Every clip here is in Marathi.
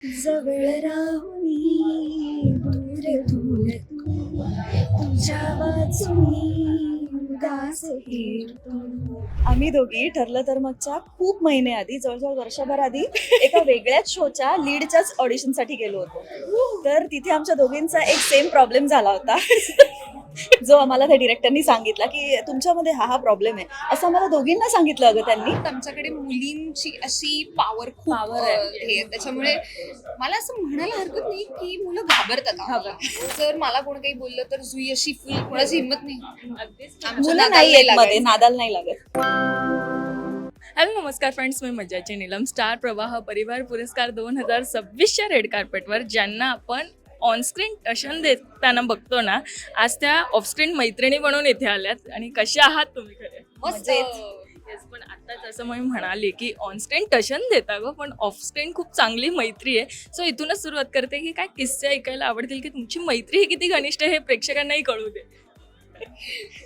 जवळ राहुनी दूर दूर तू तुझ्या वाचुनी उदास हिरतो. आम्ही दोघी ठरलं तर मगच्या खूप महिने आधी जवळजवळ वर्षभर आधी एका वेगळ्याच शोच्या लीडच्याच ऑडिशनसाठी गेलो होतो. तर तिथे आमच्या दोघींचा एक सेम प्रॉब्लेम झाला होता जो आम्हाला त्या डिरेक्टरनी सांगितला की तुमच्यामध्ये हा प्रॉब्लेम आहे असं आम्हाला दोघींना सांगितलं अगं त्यांनी. आमच्याकडे मुलींची अशी पॉवर खूप Power आहे. हे त्याच्यामुळे मला असं म्हणायला हरकत नाही की मुलं घाबरतात आम्हाला. जर मला कोण काही बोललं तर जुई अशी फुल कोणाची हिंमत नाही. आमच्या मुलं नादाला नाही येत मध्ये, लागायचं. नादाला नाही लागत. हॅलो नमस्कार फ्रेंड्स, मी मज्जाची नीलम. स्टार प्रवाह परिवार पुरस्कार 2026च्या रेड कार्पेटवर ज्यांना आपण ऑनस्क्रीन टशन देताना बघतो ना, आज त्या ऑफस्क्रीन मैत्रिणी म्हणून इथे आल्यात. आणि कशा आहात तुम्ही खरे? मस्त. येस, पण आता जसं मी म्हणाली की ऑनस्क्रीन टशन देता गं, पण ऑफस्क्रीन खूप चांगली मैत्री आहे. सो इथूनच सुरुवात करते की काय किस्से ऐकायला आवडतील की तुमची मैत्री ही किती घनिष्ठ आहे हे प्रेक्षकांनाही कळू दे.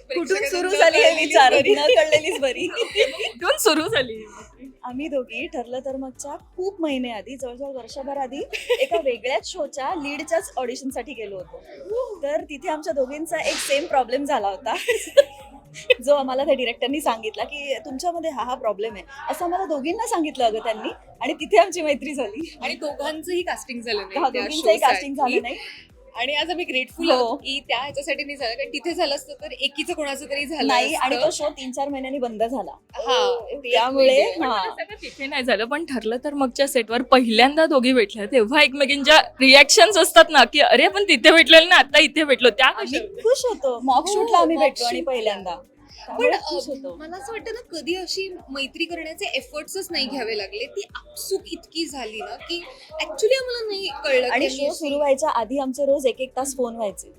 कुठून सुरू झाली हे विचार न कळलेलीच बरी. कुठून सुरू झाली ही मैत्री? आम्ही दोघी ठरलं तर मगच्या खूप महिने आधी जवळजवळ वर्षभर आधी एका वेगळ्याच शोच्या लीडच्याच ऑडिशनसाठी गेलो होतो. तर तिथे आमच्या दोघींचा एक सेम प्रॉब्लेम झाला होता जो आम्हाला त्या डिरेक्टरनी सांगितला की तुमच्यामध्ये हा प्रॉब्लेम आहे असं आम्हाला दोघींना सांगितलं अगं त्यांनी. आणि तिथे आमची मैत्री झाली. आणि दोघांचंही कास्टिंग झालं हा, नाही त्या दोघींचंही show कास्टिंग झालं साठी. नाही. आणि आज आम्ही ग्रेटफुल हो. आहोत की त्या ह्याच्यासाठी नाही झालं, कारण तिथे झालं असतं तर एकीचं कोणाचं तरी झालं नाही आणि तो असतं. शो 3-4 महिन्यांनी बंद झाला. हा, त्यामुळे पण मला सगळं तिथे नाही झालं, पण ठरलं तर मगच्या सेटवर पहिल्यांदा दोघी भेटल्या तेव्हा एकमेकींच्या रिॲक्शन्स असतात ना की अरे आपण तिथे भेटलेलो ना, आता इथे भेटलो, त्या आम्ही कशा होत्या? खुश होतो. मॉक हो, शूटला आम्ही mock भेटलो आणि shoot ला. पहिल्यांदा पण त्यामुळे खुश होतो. मला असं वाटतं ना, कधी अशी मैत्री करण्याचे एफर्ट्सच नाही घ्यावे लागले. ती आपसूक इतकी झाली ना की ऍक्च्युली आम्हाला नाही कळलं आणि की शो आम्ही सुरू व्हायच्या आधी आमचे रोज 1-1 तास फोन व्हायचे.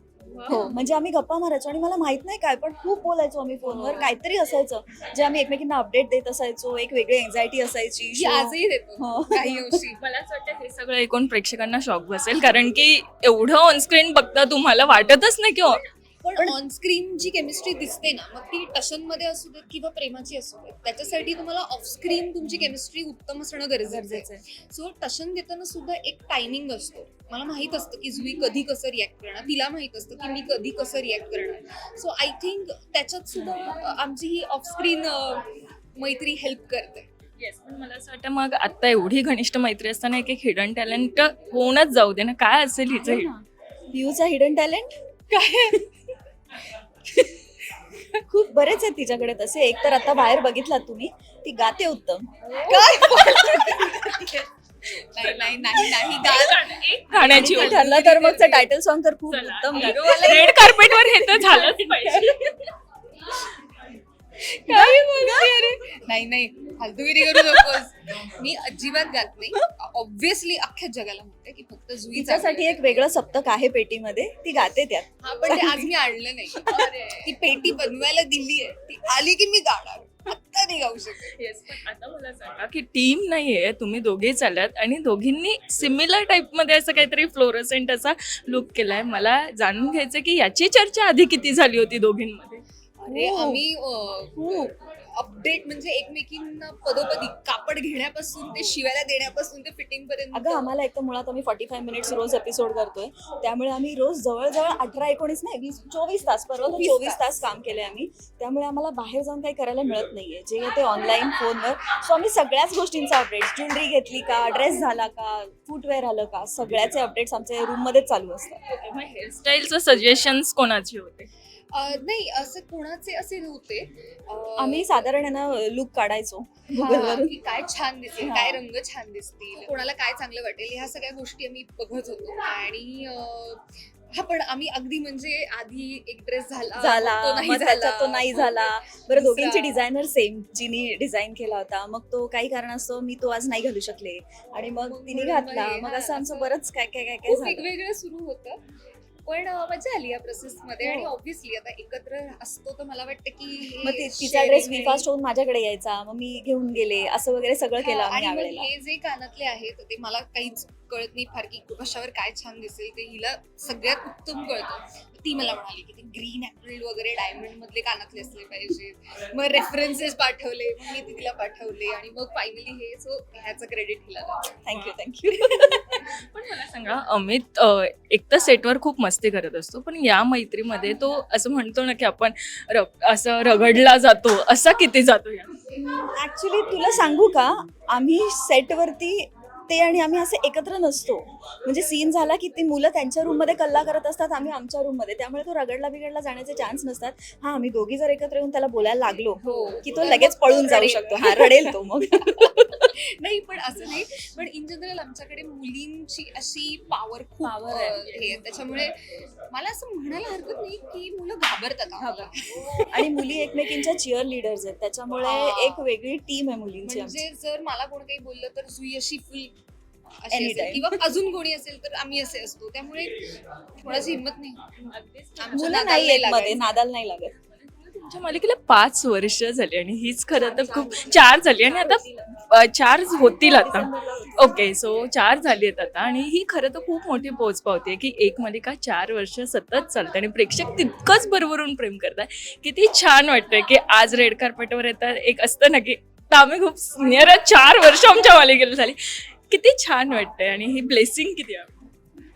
हो, म्हणजे आम्ही गप्पा मारायचो आणि मला माहित नाही काय पण खूप बोलायचो आम्ही फोनवर. काहीतरी असायचं जे आम्ही एकमेकींना अपडेट देत असायचो. एक वेगळी एन्झायटी असायची. ही आजही देतो हो. काही अंशी. मला असं वाटतं हे सगळं ऐकून प्रेक्षकांना शॉक बसेल, कारण की एवढं ऑनस्क्रीन बघता तुम्हाला वाटतच नाही की पण ऑन स्क्रीन जी केमिस्ट्री दिसते ना, मग ती टशन मध्ये असू देत किंवा प्रेमाची असू देत, त्याच्यासाठी तुम्हाला ऑफ स्क्रीन तुमची केमिस्ट्री उत्तम असणं गरजेचं आहे. सो टशन देताना सुद्धा एक टायमिंग असतो. मला माहित असतं की जुई कधी कसं रिॲक्ट करणार, तिला माहित असतं की मी कधी कसं रिॲक्ट करणार. सो आय थिंक त्याच्यात सुद्धा आमची ही ऑफ स्क्रीन मैत्री हेल्प करते. येस, पण मला असं वाटतं मग आता एवढी घनिष्ठ मैत्री असताना एक एक हिडन टॅलेंट होऊनच जाऊ दे ना. काय असेल हिचं hidden? पियूचा हिडन टॅलेंट काय खूप बरेच आहेत तिच्याकडे तसे. एक तर आता बाहेर बघितलात तुम्ही, ती गाते उत्तम. काय नाही नाही नाही नाही एक गाण्याची आणि ठरलं तर मगचं टायटल सॉन्ग तर खूप उत्तम गाते. रेड कार्पेटवर हे तर झालंच पाहिजे. काय बोलते अरे? नाही नाही, फालतूगिरी करू नकोस. मी अजिबात गात नाही. ऑब्व्हियसली अख्ख्या जगाला म्हणते की फक्त जुईचा. तिच्यासाठी एक वेगळं सप्तक आहे पेटीमध्ये, ती गाते त्यात. हा, पण ते आज मी आणलं नाही. ती पेटी बनवायला दिली आहे, ती आली की मी गाणार. आता नाही गाऊ शकत. येस, पण आता मला सांगा की टीम नाहीये, तुम्ही दोघे चाललात आणि दोघींनी सिमिलर टाईप मध्ये असं काहीतरी फ्लोरोसेंट असा लुक केलाय. मला जाणून घ्यायचं की याची चर्चा आधी किती झाली होती दोघींमध्ये? अरे हो. आम्ही अपडेट म्हणजे एकमेकींना पदोपदी कापड घेण्यापासून ते शिवायला देण्यापासून ते फिटिंग पर्यंत. अगं आम्हाला एक तर मुळात आम्ही 45 मिनिट्स रोज एपिसोड करतोय, त्यामुळे आम्ही रोज जवळजवळ 18-19 नाही 24 तास, परवा 24 तास काम केले आम्ही. त्यामुळे आम्हाला बाहेर जाऊन काही करायला मिळत नाहीये, जे आहे ते ऑनलाईन फोनवर. सो आम्ही सगळ्याच गोष्टींचा अपडेट, ज्वेलरी घेतली का, ड्रेस झाला का, फुटवेअर आलं का, सगळ्याचे अपडेट्स आमच्या रूम मध्येच चालू असतात. मग हेअरस्टाईलचं सजेशन्स कोणाचे होते? नाही, असं कोणाचे असे नव्हते. आम्ही साधारण लुक काढायचो गुगलवरून. की काय छान दिसेल, काय रंग छान दिसतील, कोणाला काय चांगलं वाटेल, ह्या सगळ्या गोष्टी आम्ही बघत होतो. आणि हा, पण आम्ही अगदी म्हणजे आधी एक ड्रेस झाला, तो नाही मग त्याच्यात झाला, तो नाही झाला. बरं, दुसरा. दोघींची डिझायनर सेम, जिनी डिझाईन केला होता, मग तो काही कारणास्तव मी तो आज नाही घालू शकले आणि मग तिने घातला. मग असं आमचं बरंच काय काय काय काय खूप झालं. वेगवेगळं सुरू होतं. पण मजा आली या प्रोसेसमध्ये आणि ऑब्व्हियसली आता एकत्र असतो तर मला वाटतं की मग तिचा ड्रेस विफास्ट होऊन माझ्याकडे यायचा, मग मी घेऊन गेले, असं वगैरे सगळं केलं आम्ही आणि मग यावेळेला. हे जे कानातले आहेत ते मला काहीच कळत नाही फार की कशावर काय छान दिसेल, ते हिला सगळ्यात उत्तम कळतं. ती मला म्हणाली की ते ग्रीन ॲपल वगैरे डायमंड मधले कानातले असले पाहिजे. मग रेफरन्सेस पाठवले, मग मी तिला पाठवले आणि मग फायनली हे, सो ह्याचं क्रेडिट हिला थँक्यू थँक्यू. पण मला सांगा अमित एक तर सेटवर खूप मस्ती करत असतो, पण या मैत्रीमध्ये तो असं म्हणतो ना की आपण असं रगडला जातो, असा किती जातो या? ऍक्च्युली तुला सांगू का, आम्ही सेटवरती ते आणि आम्ही असे एकत्र नसतो. म्हणजे सीन झाला की ती मुलं त्यांच्या रूममध्ये कल्ला करत असतात, आम्ही आमच्या रूममध्ये, त्यामुळे तो रगडला बिगडला जाण्याचे चान्स नसतात. हा, आम्ही दोघी जर एकत्र येऊन त्याला बोलायला लागलो की तो लगेच पळून जाऊ शकतो. हा, रडेल तो मग. नाही पण असं नाही, पण इन जनरल आमच्याकडे मुलींची अशी पॉवर खूप Power आहे. हे आहे. त्याच्यामुळे मला असं म्हणायला हरकत नाही की मुलं घाबरतात आम्हाला. आणि मुली एकमेकींच्या चिअर लीडर्स आहेत, त्याच्यामुळे हा. एक वेगळी टीम आहे मुलींची आमची. म्हणजे जर मला कोण काही बोललं तर जुई अशी फुल Anytime. किंवा अजून कोणी असेल तर आम्ही असे असतो, त्यामुळे कोणाची हिंमत नाही. आमच्या मुलं नादाला नाही येत लागायचं. मध्ये, नादाला नाही लागत. तुमच्या मालिकेला 5 वर्ष झाली आणि हीच खरं तर खूप 4 झाली आणि आता 4 होतील आता. ओके, सो 4 झाली आहेत आता आणि ही खरं तर खूप मोठी पोच पावते की एक मालिका 4 वर्ष सतत चालते आणि प्रेक्षक तितकंच भरभरून प्रेम करताय. किती छान वाटतंय की आज रेड कार्पेटवर येतात. एक असतं ना की तर आम्ही खूप सिनियर 4 वर्ष आमच्या मालिकेला झाली. किती छान वाटतंय आणि ही ब्लेसिंग किती आहे.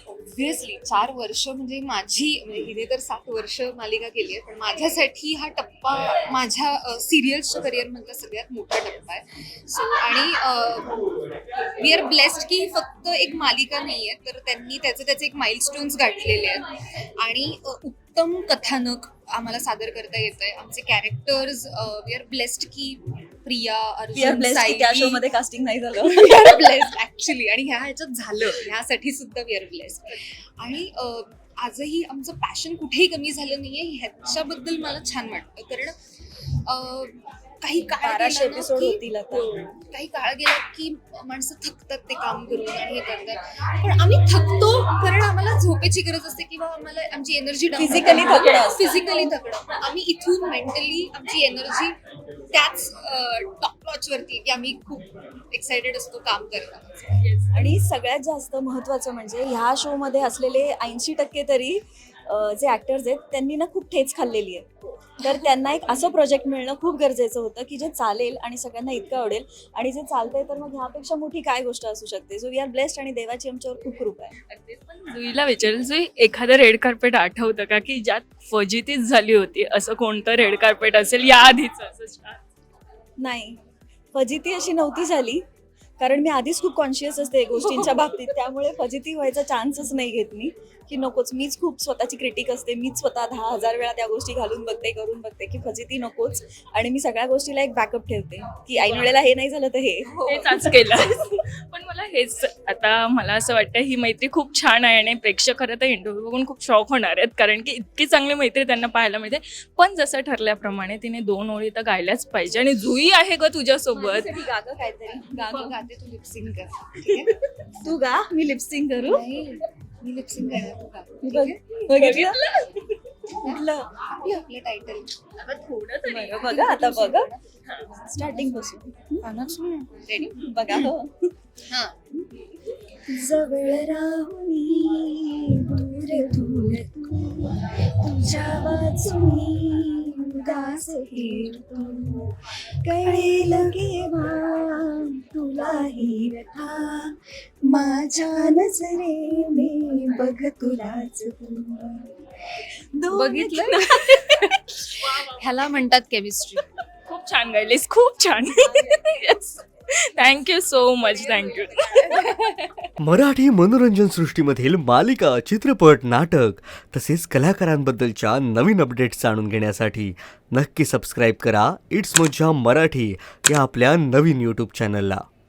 ऑब्व्हियसली 4 वर्ष म्हणजे म्हणजे हिने तर 7 वर्ष मालिका केली आहे, पण माझ्यासाठी हा टप्पा माझ्या सिरियल्सच्या करिअर मधला सगळ्यात मोठा टप्पा आहे. सो आणि वी आर ब्लेस्ड की फक्त एक मालिका नाहीये, तर त्यांनी त्याचे एक माइलस्टोन्स गाठलेले आहेत आणि उत्तम कथानक आम्हाला सादर करता येत आहे. आमचे कॅरेक्टर्स, वी आर ब्लेस्ड की Priya, We are Arjun, blessed की त्या सायली, शो मध्ये कास्टिंग नाही झालं. वी आर ब्लेस्ड ऍक्च्युली, आणि ह्याच्यात झालं, ह्यासाठी सुद्धा वी आर ब्लेस्ड. आणि आजही आमचं पॅशन कुठेही कमी झालं नाहीये, ह्याच्याबद्दल मला छान वाटतं. कारण काही काळ 1200 गेला ना एपिसोड की- होतील आता. काही काळ गेला की माणसं थकतात ते काम करून आणि हे करतात, पण आम्ही थकतो कारण आम्हाला झोपेची गरज असते किंवा आम्हाला आमची एनर्जी Physically थकणं असतं. फिजिकली थकणं. आम्ही इथून मेंटली आमची एनर्जी त्याच टॉप वॉच वरती की आम्ही खूप एक्साइटेड असतो काम करताना. आणि सगळ्यात जास्त महत्त्वाचं म्हणजे ह्या शो मध्ये असलेले 80% तरी जे ऍक्टर्स आहेत त्यांनी ना खूप ठेच खाल्लेली आहे. तर त्यांना एक असं प्रोजेक्ट मिळणं खूप गरजेचं होतं की जे चालेल आणि सगळ्यांना इतकं आवडेल, आणि जे चालतंय तर मग ह्यापेक्षा मोठी काय गोष्ट असू शकते. सो वी आर ब्लेस्ड आणि देवाची आमच्यावर खूप कृपा आहे. पण जुईला विचारेल, जुई एखादं रेड कार्पेट आठवतं का की ज्यात फजितीच झाली होती, असं कोणतं रेड कार्पेट असेल या आधीच असं? नाही, फजिती अशी नव्हती झाली, कारण मी आधीच खूप कॉन्शियस असते गोष्टींच्या बाबतीत, त्यामुळे फजिती व्हायचा चान्सच नाही घेत मी की नकोच. मीच खूप स्वतःची क्रिटिक असते, मीच स्वतः 10,000 वेळा त्या गोष्टी घालून बघते, करून बघते की फजिती नकोच. आणि मी सगळ्या गोष्टीला एक बॅकअप ठेवते की ऐन वेळेला हे नाही झालं तर हे. हेच आज केलं. पण मला हेच आता मला असं वाटतं ही मैत्री खूप छान आहे आणि प्रेक्षक खरं तर इंटरव्ह्यू बघून खूप शॉक होणार आहेत, कारण की इतकी चांगली मैत्री त्यांना पाहायला मिळते. पण जसं ठरल्याप्रमाणे तिने 2 ओळी तर गायल्याच पाहिजे आणि जुई आहे ग तुझ्यासोबत. माझ्यासाठी गागं काहीतरी गाणं गाते, तू लिपसिंग कर, ठीक आहे? तू गा, मी लिपसिंग करू. नाही, मी लिपसिंग करणार, तू गा, ठीक बघ- आहे? बघितलं कुठलं? आपलं टायटल बरं, बघा आता बघा स्टार्टिंग पासून रेडी? बघा. हो, हा. जवळ राहुनी दूर दूर तू, तुझ्या वाचुनी उदास हिरतो, कळेल केव्हा तुलाही व्यथा, माझ्या नजरेने बघ तुलाच तू. बघितलं? ह्याला म्हणतात केमिस्ट्री. खूप छान गायलीस, खूप छान. Thank you so much, thank you. Marathi मनोरंजन सृष्टीमधील मालिका, चित्रपट, नाटक तसेच कलाकारांबद्दलच्या नवीन अपडेट्स जाणून घेण्यासाठी नक्की सबस्क्राईब करा इट्स मज्जा मराठी या आपल्या नवीन यूट्यूब चॅनलला.